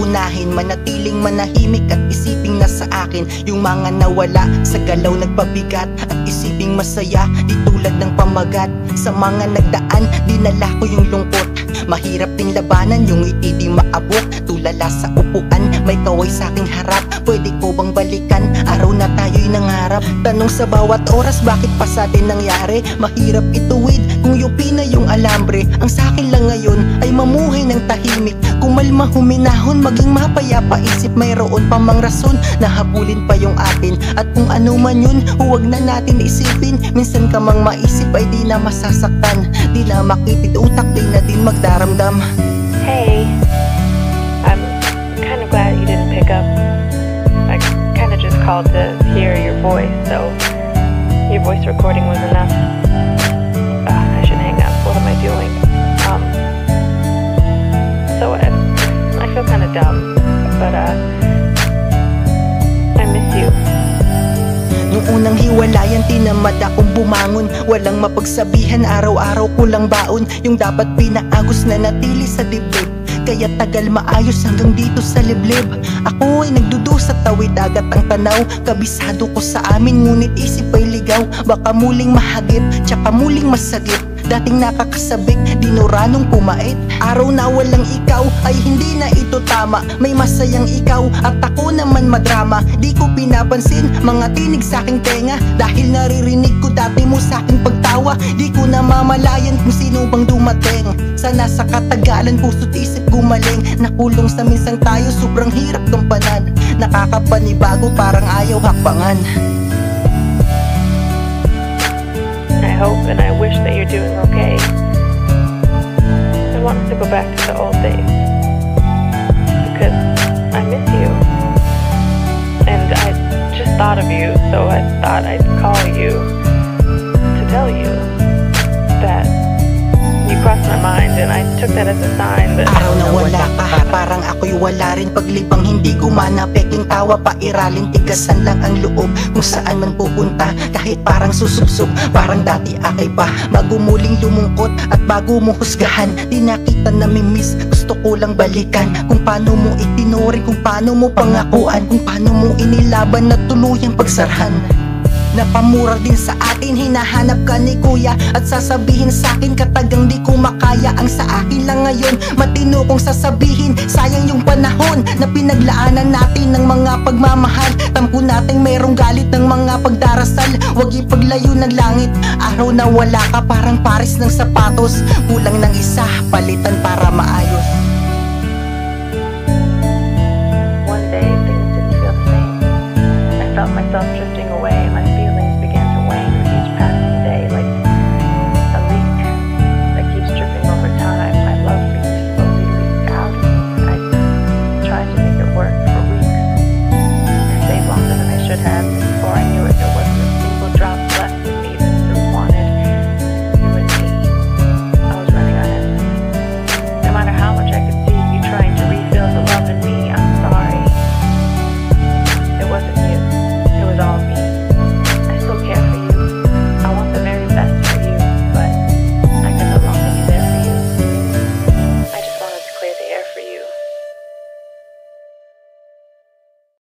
unahin, manatiling manahimik at isiping nasa akin yung mga nawala sa galaw nagpabigat. At isiping masaya, di tulad ng pamagat. Sa mga nagdaan, dinala ko yung lungkot. Mahirap ding labanan, yung ngiti di maabot. Tulala sa upuan, may kaway sa aking harap. Pwede ko bang balikan? Araw na tayo'y nangarap. Tanong sa bawat oras, bakit pa sa atin nangyari? Mahirap ituwid kung yupi na yung alambre. Ang sakin lang ngayon ay mamuhay ng tahimik. Kumalma huminahon, maging mapayapa isip. Mayroon pa mang rason na habulin pa yung atin. At kung ano man yun, huwag na natin isipin. Minsan ka mang maisip ay di na masasaktan. Di na makipit utak, di na din magdaramdam. Hey, I'm kind of glad you didn't pick up. I kind of just called to hear your voice, so your voice recording was enough. I should hang up. What am I doing? So I feel kind of dumb, but I miss you. Nung unang hiwalayan, tinamad akong bumangon. Walang mapagsabihan, araw-araw kulang baon. Yung dapat pinaagos na natili sa dibdib. Kaya tagal maayos hanggang dito sa liblib. Ako ay nagdudusa, tawid agad ang tanaw. Kabisado ko sa amin, ngunit isip ay ligaw. Baka muling mahagip, tsaka muling masagip. Dating nakakasabik, dinuranong pumait. Araw na walang ikaw, ay hindi na ito tama. May masayang ikaw, at ako naman madrama. Di ko pinapansin, mga tinig sa aking tenga. Dahil naririnig ko dati mo sa aking pagtawa. Di ko namamalayan kung sino bang dumating. Sana sa katagalan, puso't isip gumaling. Nakulong sa minsang tayo, sobrang hirap gampanan. Nakakapanibago, parang ayaw hakbangan. I hope and I wish that you're doing okay. I want to go back to the old days because I miss you. And I just thought of you, so I thought I'd call you to tell you that you crossed my mind, and I took that as a sign that araw na wala ka, parang ako'y wala rin. Paglibang hindi gumana, peking tawa pa iralin. Tigasan lang ang loob kung saan man pupunta. Kahit parang susubsob, parang dati akay pa. Bago muling lumungkot at bago mo husgahan, di nakita na miss, gusto ko lang balikan. Kung paano mo itinuring, kung paano mo pangakuan, kung paano mo inilaban na tuluyang pagsarhan. Napamura din sa atin, hinahanap ka ni kuya. At sasabihin sa akin, katagang di ko makaya. Ang sa akin lang ngayon, matino kong sasabihin. Sayang yung panahon na pinaglaanan natin ng mga pagmamahal. Tampo nating mayroong galit ng mga pagdarasal. Huwag ipaglayo ng langit. Araw na wala ka, parang pares ng sapatos. Kulang ng isa, palitan para maayos.